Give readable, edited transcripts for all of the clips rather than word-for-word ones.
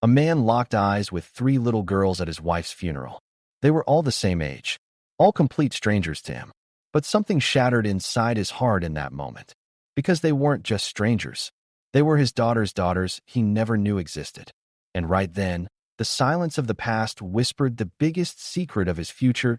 A man locked eyes with three little girls at his wife's funeral. They were all the same age, all complete strangers to him. But something shattered inside his heart in that moment. Because they weren't just strangers. They were his daughter's daughters he never knew existed. And right then, the silence of the past whispered the biggest secret of his future.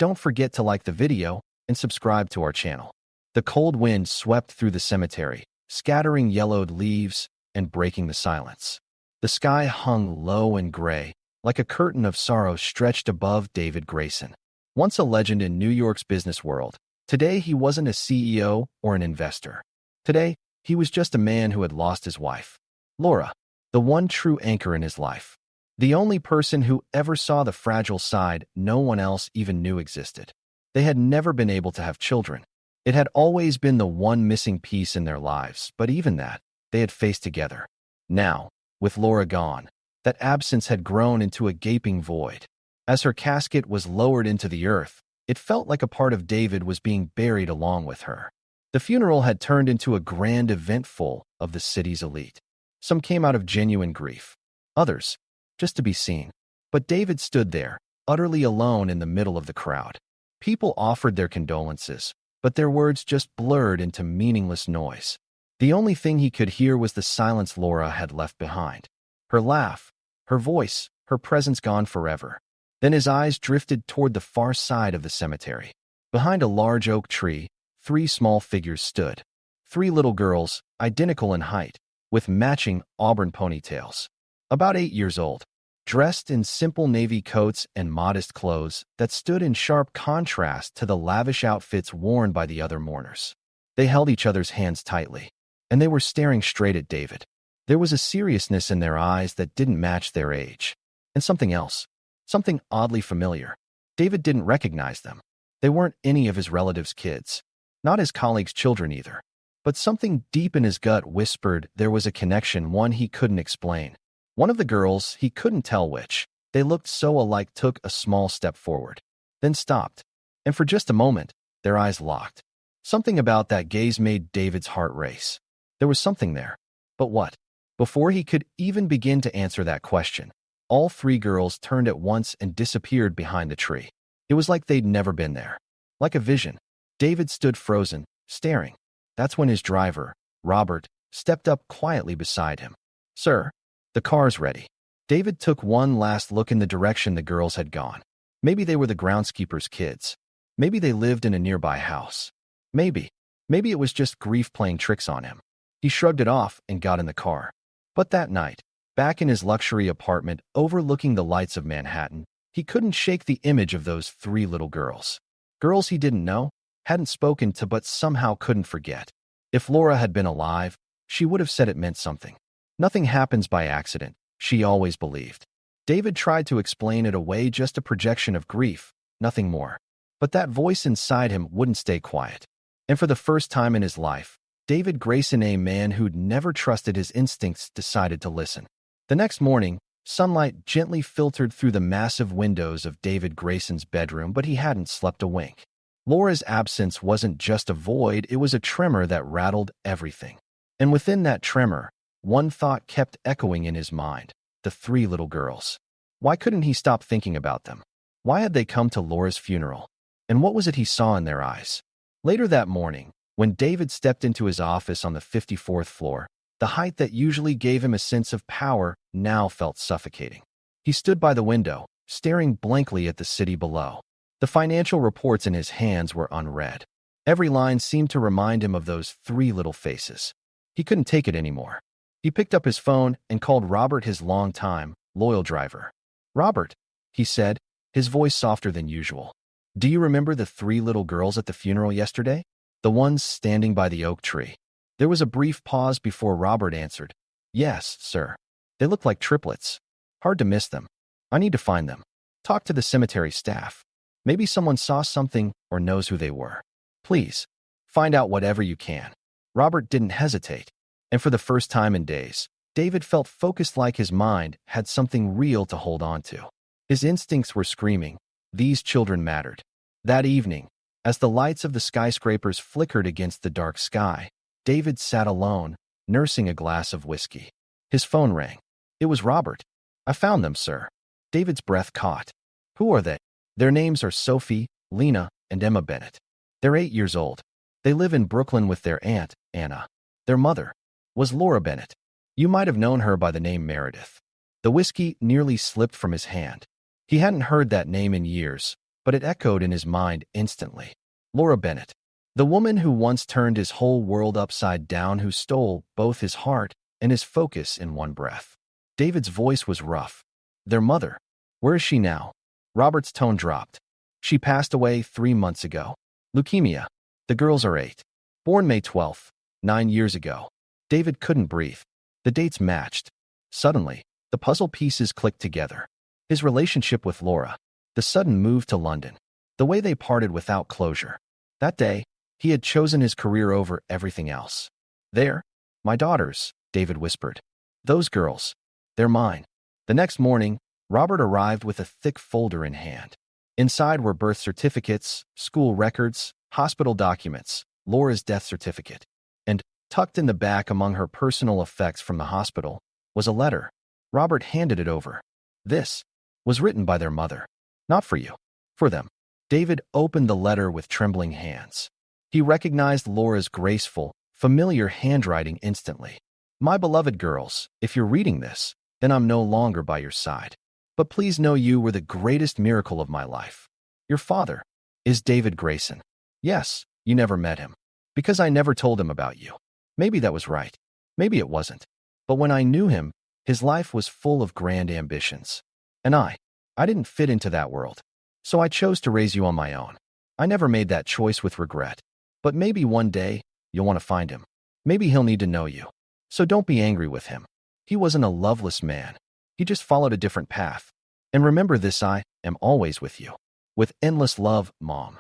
Don't forget to like the video and subscribe to our channel. The cold wind swept through the cemetery, scattering yellowed leaves and breaking the silence. The sky hung low and gray, like a curtain of sorrow stretched above David Grayson. Once a legend in New York's business world, today he wasn't a CEO or an investor. Today, he was just a man who had lost his wife, Laura, the one true anchor in his life. The only person who ever saw the fragile side no one else even knew existed. They had never been able to have children. It had always been the one missing piece in their lives, but even that, they had faced together. Now, with Laura gone, that absence had grown into a gaping void. As her casket was lowered into the earth, it felt like a part of David was being buried along with her. The funeral had turned into a grand event full of the city's elite. Some came out of genuine grief. Others, just to be seen. But David stood there, utterly alone in the middle of the crowd. People offered their condolences, but their words just blurred into meaningless noise. The only thing he could hear was the silence Laura had left behind. Her laugh, her voice, her presence gone forever. Then his eyes drifted toward the far side of the cemetery. Behind a large oak tree, three small figures stood. Three little girls, identical in height, with matching auburn ponytails. About 8 years old, dressed in simple navy coats and modest clothes that stood in sharp contrast to the lavish outfits worn by the other mourners. They held each other's hands tightly, and they were staring straight at David. There was a seriousness in their eyes that didn't match their age. And something else. Something oddly familiar. David didn't recognize them. They weren't any of his relatives' kids. Not his colleagues' children either. But something deep in his gut whispered there was a connection, one he couldn't explain. One of the girls, he couldn't tell which, they looked so alike, took a small step forward, then stopped. And for just a moment, their eyes locked. Something about that gaze made David's heart race. There was something there. But what? Before he could even begin to answer that question, all three girls turned at once and disappeared behind the tree. It was like they'd never been there. Like a vision. David stood frozen, staring. That's when his driver, Robert, stepped up quietly beside him. "Sir, the car's ready." David took one last look in the direction the girls had gone. Maybe they were the groundskeeper's kids. Maybe they lived in a nearby house. Maybe it was just grief playing tricks on him. He shrugged it off and got in the car. But that night, back in his luxury apartment overlooking the lights of Manhattan, he couldn't shake the image of those three little girls. Girls he didn't know, hadn't spoken to, but somehow couldn't forget. If Laura had been alive, she would have said it meant something. Nothing happens by accident, she always believed. David tried to explain it away, just a projection of grief, nothing more. But that voice inside him wouldn't stay quiet. And for the first time in his life, David Grayson, a man who'd never trusted his instincts, decided to listen. The next morning, sunlight gently filtered through the massive windows of David Grayson's bedroom, but he hadn't slept a wink. Laura's absence wasn't just a void, it was a tremor that rattled everything. And within that tremor, one thought kept echoing in his mind: the three little girls. Why couldn't he stop thinking about them? Why had they come to Laura's funeral? And what was it he saw in their eyes? Later that morning, when David stepped into his office on the 54th floor, the height that usually gave him a sense of power now felt suffocating. He stood by the window, staring blankly at the city below. The financial reports in his hands were unread. Every line seemed to remind him of those three little faces. He couldn't take it anymore. He picked up his phone and called Robert, his longtime, loyal driver. "Robert," he said, his voice softer than usual. "Do you remember the three little girls at the funeral yesterday? The ones standing by the oak tree?" There was a brief pause before Robert answered. "Yes, sir. They look like triplets. Hard to miss them. I need to find them. Talk to the cemetery staff. Maybe someone saw something or knows who they were. Please, find out whatever you can." Robert didn't hesitate, and for the first time in days, David felt focused, like his mind had something real to hold on to. His instincts were screaming, these children mattered. That evening, as the lights of the skyscrapers flickered against the dark sky, David sat alone, nursing a glass of whiskey. His phone rang. It was Robert. I found them, sir. David's breath caught. Who are they? Their names are Sophie, Lena, and Emma Bennett. They're 8 years old. They live in Brooklyn with their aunt, Anna. Their mother was Laura Bennett. You might have known her by the name Meredith. The whiskey nearly slipped from his hand. He hadn't heard that name in years, but it echoed in his mind instantly. Laura Bennett. The woman who once turned his whole world upside down, who stole both his heart and his focus in one breath. David's voice was rough. Their mother. Where is she now? Robert's tone dropped. She passed away 3 months ago. Leukemia. The girls are 8. Born May 12th, 9 years ago. David couldn't breathe. The dates matched. Suddenly, the puzzle pieces clicked together. His relationship with Laura, the sudden move to London, the way they parted without closure. That day, he had chosen his career over everything else. There, my daughters, David whispered. Those girls, they're mine. The next morning, Robert arrived with a thick folder in hand. Inside were birth certificates, school records, hospital documents, Laura's death certificate. And, tucked in the back among her personal effects from the hospital, was a letter. Robert handed it over. This was written by their mother. Not for you. For them. David opened the letter with trembling hands. He recognized Laura's graceful, familiar handwriting instantly. My beloved girls, if you're reading this, then I'm no longer by your side. But please know you were the greatest miracle of my life. Your father is David Grayson. Yes, you never met him. Because I never told him about you. Maybe that was right. Maybe it wasn't. But when I knew him, his life was full of grand ambitions. And I didn't fit into that world. So I chose to raise you on my own. I never made that choice with regret. But maybe one day, you'll want to find him. Maybe he'll need to know you. So don't be angry with him. He wasn't a loveless man. He just followed a different path. And remember this, I am always with you. With endless love, Mom.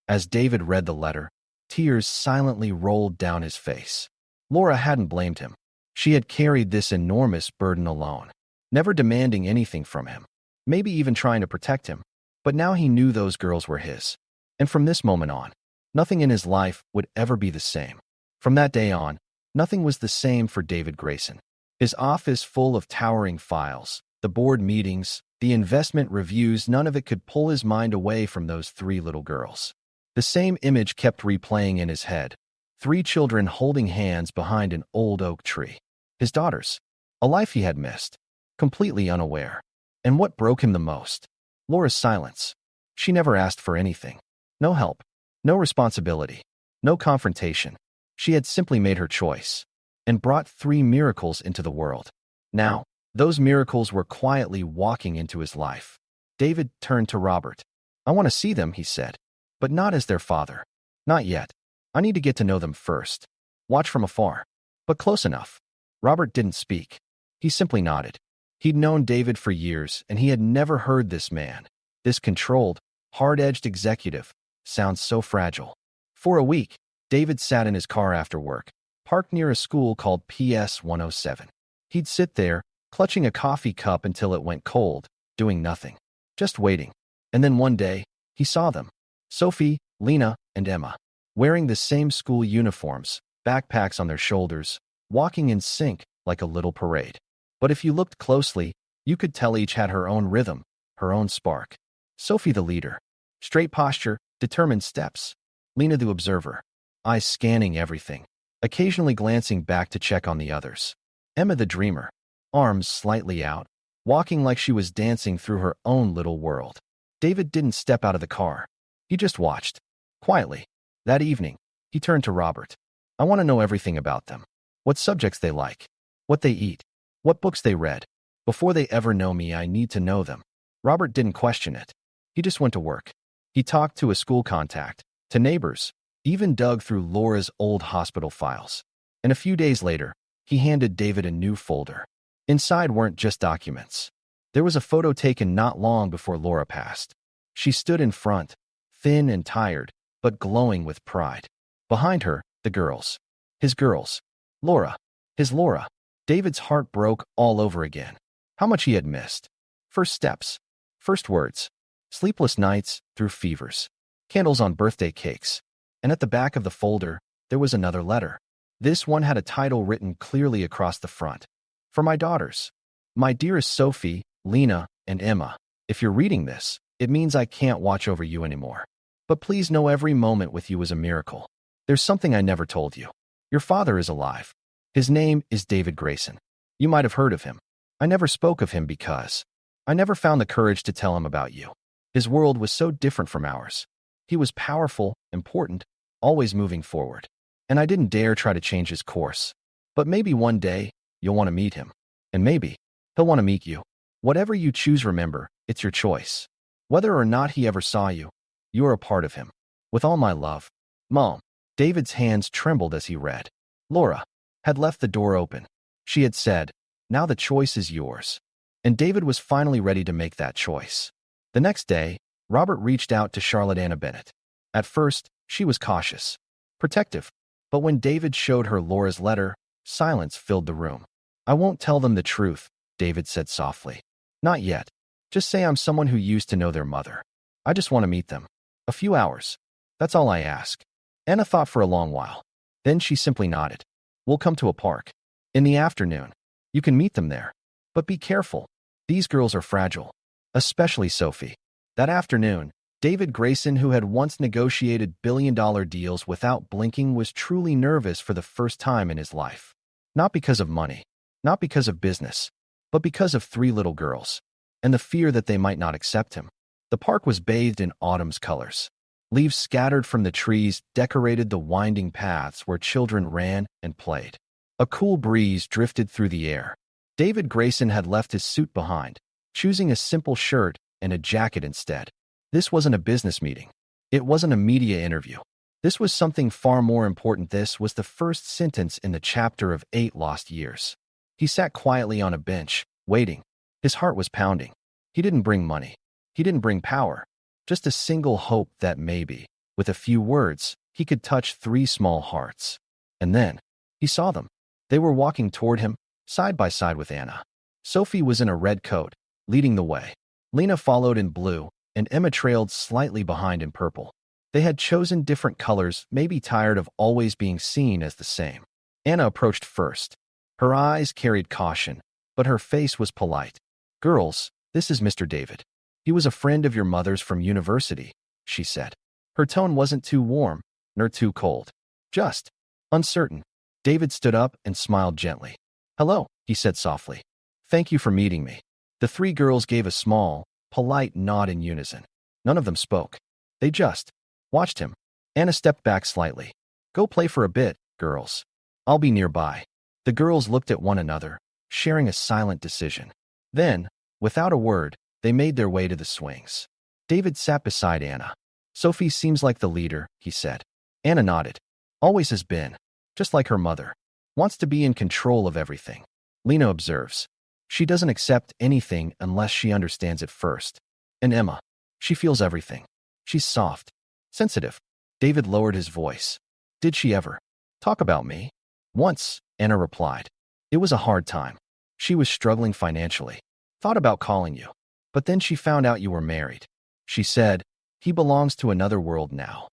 As David read the letter, tears silently rolled down his face. Laura hadn't blamed him. She had carried this enormous burden alone, never demanding anything from him, maybe even trying to protect him. But now he knew those girls were his. And from this moment on, nothing in his life would ever be the same. From that day on, nothing was the same for David Grayson. His office full of towering files, the board meetings, the investment reviews, none of it could pull his mind away from those 3 little girls. The same image kept replaying in his head. 3 children holding hands behind an old oak tree. His daughters. A life he had missed. Completely unaware. And what broke him the most? Laura's silence. She never asked for anything. No help. No responsibility. No confrontation. She had simply made her choice. And brought 3 miracles into the world. Now, those miracles were quietly walking into his life. David turned to Robert. I want to see them, he said. But not as their father. Not yet. I need to get to know them first. Watch from afar. But close enough. Robert didn't speak. He simply nodded. He'd known David for years, and he had never heard this man, this controlled, hard-edged executive, sound so fragile. For a week, David sat in his car after work, parked near a school called PS 107. He'd sit there, clutching a coffee cup until it went cold, doing nothing, just waiting. And then one day, he saw them. Sophie, Lena, and Emma, wearing the same school uniforms, backpacks on their shoulders, walking in sync like a little parade. But if you looked closely, you could tell each had her own rhythm, her own spark. Sophie the leader, straight posture, determined steps. Lena the observer, eyes scanning everything, occasionally glancing back to check on the others. Emma the dreamer, arms slightly out, walking like she was dancing through her own little world. David didn't step out of the car. He just watched. Quietly. That evening, he turned to Robert. I want to know everything about them. What subjects they like. What they eat. What books they read. Before they ever know me, I need to know them. Robert didn't question it. He just went to work. He talked to a school contact, to neighbors, even dug through Laura's old hospital files. And a few days later, he handed David a new folder. Inside weren't just documents. There was a photo taken not long before Laura passed. She stood in front, thin and tired, but glowing with pride. Behind her, the girls. His girls. Laura. His Laura. David's heart broke all over again. How much he had missed. First steps. First words. Sleepless nights through fevers. Candles on birthday cakes. And at the back of the folder, there was another letter. This one had a title written clearly across the front. For my daughters. My dearest Sophie, Lena, and Emma. If you're reading this, it means I can't watch over you anymore. But please know every moment with you is a miracle. There's something I never told you. Your father is alive. His name is David Grayson. You might have heard of him. I never spoke of him because I never found the courage to tell him about you. His world was so different from ours. He was powerful, important, always moving forward. And I didn't dare try to change his course. But maybe one day, you'll want to meet him. And maybe he'll want to meet you. Whatever you choose, remember, it's your choice. Whether or not he ever saw you, you are a part of him. With all my love, Mom. David's hands trembled as he read. Laura had left the door open. She had said, now the choice is yours. And David was finally ready to make that choice. The next day, Robert reached out to Charlotte Anna Bennett. At first, she was cautious, protective. But when David showed her Laura's letter, silence filled the room. I won't tell them the truth, David said softly. Not yet. Just say I'm someone who used to know their mother. I just want to meet them. A few hours. That's all I ask. Anna thought for a long while. Then she simply nodded. We'll come to a park. In the afternoon. You can meet them there. But be careful. These girls are fragile. Especially Sophie. That afternoon, David Grayson, who had once negotiated billion-dollar deals without blinking, was truly nervous for the first time in his life. Not because of money. Not because of business. But because of three little girls. And the fear that they might not accept him. The park was bathed in autumn's colors. Leaves scattered from the trees decorated the winding paths where children ran and played. A cool breeze drifted through the air. David Grayson had left his suit behind, choosing a simple shirt and a jacket instead. This wasn't a business meeting. It wasn't a media interview. This was something far more important. This was the first sentence in the chapter of 8 lost years. He sat quietly on a bench, waiting. His heart was pounding. He didn't bring money. He didn't bring power. Just a single hope that maybe, with a few words, he could touch 3 small hearts. And then, he saw them. They were walking toward him, side by side with Anna. Sophie was in a red coat, leading the way. Lena followed in blue, and Emma trailed slightly behind in purple. They had chosen different colors, maybe tired of always being seen as the same. Anna approached first. Her eyes carried caution, but her face was polite. Girls, this is Mr. David. He was a friend of your mother's from university, she said. Her tone wasn't too warm, nor too cold. Just uncertain. David stood up and smiled gently. Hello, he said softly. Thank you for meeting me. The 3 girls gave a small, polite nod in unison. None of them spoke. They just watched him. Anna stepped back slightly. Go play for a bit, girls. I'll be nearby. The girls looked at one another, sharing a silent decision. Then, without a word, they made their way to the swings. David sat beside Anna. Sophie seems like the leader, he said. Anna nodded. Always has been. Just like her mother. Wants to be in control of everything. Lena observes. She doesn't accept anything unless she understands it first. And Emma. She feels everything. She's soft. Sensitive. David lowered his voice. Did she ever talk about me? Once, Anna replied. It was a hard time. She was struggling financially. Thought about calling you. But then she found out you were married. She said, he belongs to another world now.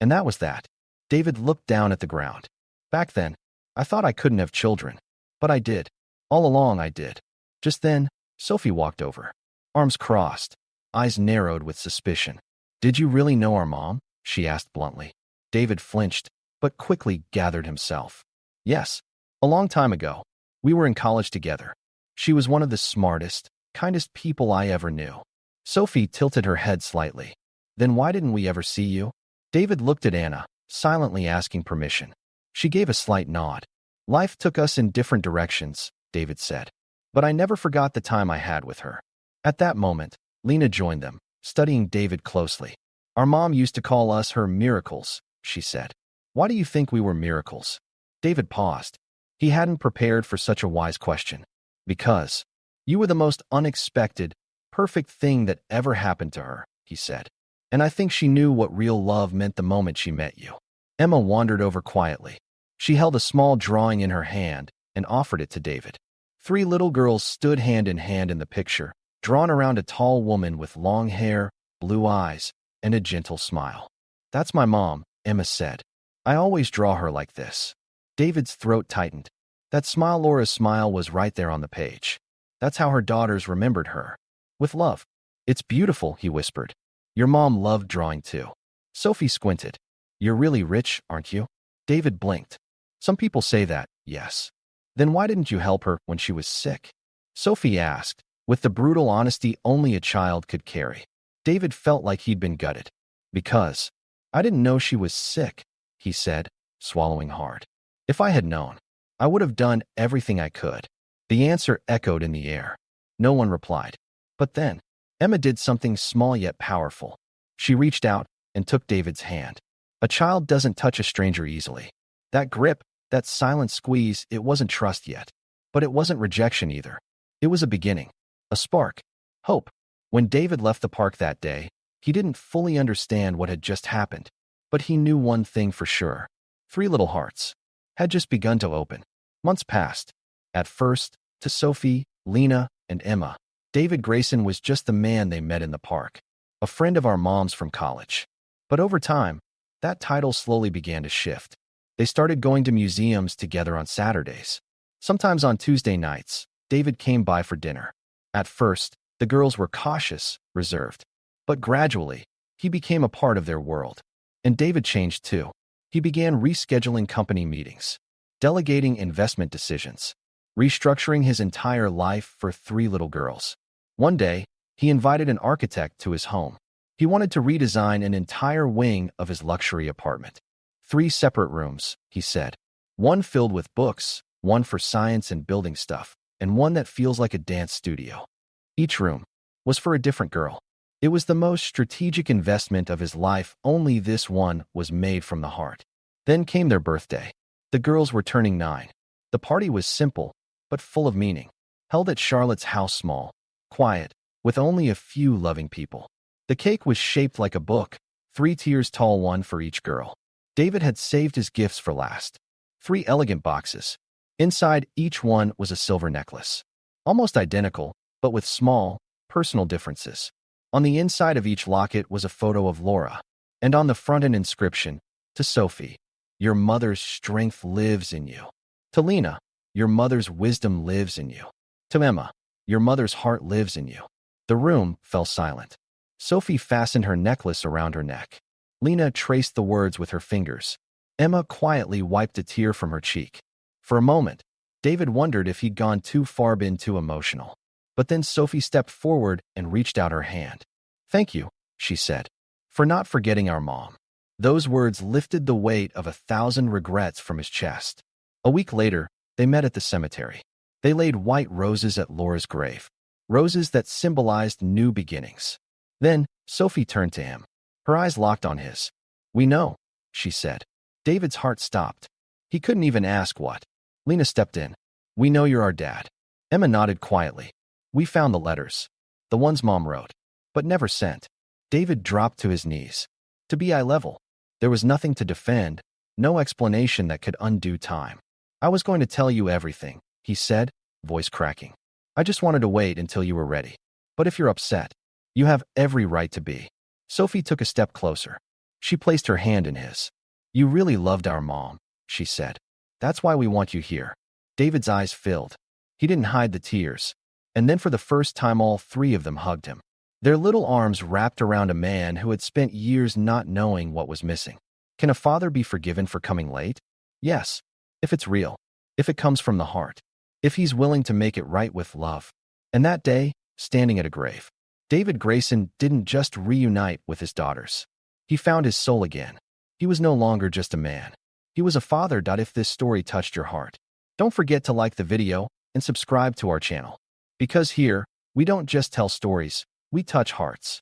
And that was that. David looked down at the ground. Back then, I thought I couldn't have children. But I did. All along I did. Just then, Sophie walked over. Arms crossed. Eyes narrowed with suspicion. Did you really know our mom? She asked bluntly. David flinched, but quickly gathered himself. Yes. A long time ago. We were in college together. She was one of the smartest, kindest people I ever knew. Sophie tilted her head slightly. Then why didn't we ever see you? David looked at Anna, silently asking permission. She gave a slight nod. Life took us in different directions, David said. But I never forgot the time I had with her. At that moment, Lena joined them, studying David closely. Our mom used to call us her miracles, she said. Why do you think we were miracles? David paused. He hadn't prepared for such a wise question. Because you were the most unexpected, perfect thing that ever happened to her, he said. And I think she knew what real love meant the moment she met you. Emma wandered over quietly. She held a small drawing in her hand and offered it to David. 3 little girls stood hand in hand in the picture, drawn around a tall woman with long hair, blue eyes, and a gentle smile. That's my mom, Emma said. I always draw her like this. David's throat tightened. That smile, Laura's smile, was right there on the page. That's how her daughters remembered her. With love. It's beautiful, he whispered. Your mom loved drawing too. Sophie squinted. You're really rich, aren't you? David blinked. Some people say that, yes. Then why didn't you help her when she was sick? Sophie asked, with the brutal honesty only a child could carry. David felt like he'd been gutted. Because I didn't know she was sick, he said, swallowing hard. If I had known, I would have done everything I could. The answer echoed in the air. No one replied. But then, Emma did something small yet powerful. She reached out and took David's hand. A child doesn't touch a stranger easily. That grip, that silent squeeze, it wasn't trust yet. But it wasn't rejection either. It was a beginning. A spark. Hope. When David left the park that day, he didn't fully understand what had just happened. But he knew one thing for sure. 3 little hearts had just begun to open. Months passed. At first, to Sophie, Lena, and Emma, David Grayson was just the man they met in the park. A friend of our mom's from college. But over time, that title slowly began to shift. They started going to museums together on Saturdays. Sometimes on Tuesday nights, David came by for dinner. At first, the girls were cautious, reserved. But gradually, he became a part of their world. And David changed too. He began rescheduling company meetings, delegating investment decisions, restructuring his entire life for 3 little girls. One day, he invited an architect to his home. He wanted to redesign an entire wing of his luxury apartment. 3 separate rooms, he said. One filled with books, one for science and building stuff, and one that feels like a dance studio. Each room was for a different girl. It was the most strategic investment of his life. Only this one was made from the heart. Then came their birthday. The girls were turning 9. The party was simple, but full of meaning. Held at Charlotte's house, small, quiet, with only a few loving people. The cake was shaped like a book, 3 tiers tall, one for each girl. David had saved his gifts for last. 3 elegant boxes. Inside each one was a silver necklace. Almost identical, but with small, personal differences. On the inside of each locket was a photo of Laura, and on the front an inscription, to Sophie, your mother's strength lives in you. To Lena, your mother's wisdom lives in you. To Emma, your mother's heart lives in you. The room fell silent. Sophie fastened her necklace around her neck. Lena traced the words with her fingers. Emma quietly wiped a tear from her cheek. For a moment, David wondered if he'd gone too far, been too emotional. But then Sophie stepped forward and reached out her hand. Thank you, she said, for not forgetting our mom. Those words lifted the weight of 1,000 regrets from his chest. A week later, they met at the cemetery. They laid white roses at Laura's grave, roses that symbolized new beginnings. Then, Sophie turned to him. Her eyes locked on his. We know, she said. David's heart stopped. He couldn't even ask what. Lena stepped in. We know you're our dad. Emma nodded quietly. We found the letters. The ones Mom wrote, but never sent. David dropped to his knees. To be eye level. There was nothing to defend, no explanation that could undo time. I was going to tell you everything, he said, voice cracking. I just wanted to wait until you were ready. But if you're upset, you have every right to be. Sophie took a step closer. She placed her hand in his. You really loved our mom, she said. That's why we want you here. David's eyes filled. He didn't hide the tears. And then for the first time all 3 of them hugged him. Their little arms wrapped around a man who had spent years not knowing what was missing. Can a father be forgiven for coming late? Yes, if it's real, if it comes from the heart, if he's willing to make it right with love. And that day, standing at a grave, David Grayson didn't just reunite with his daughters. He found his soul again. He was no longer just a man. He was a father. If this story touched your heart, don't forget to like the video and subscribe to our channel. Because here, we don't just tell stories, we touch hearts.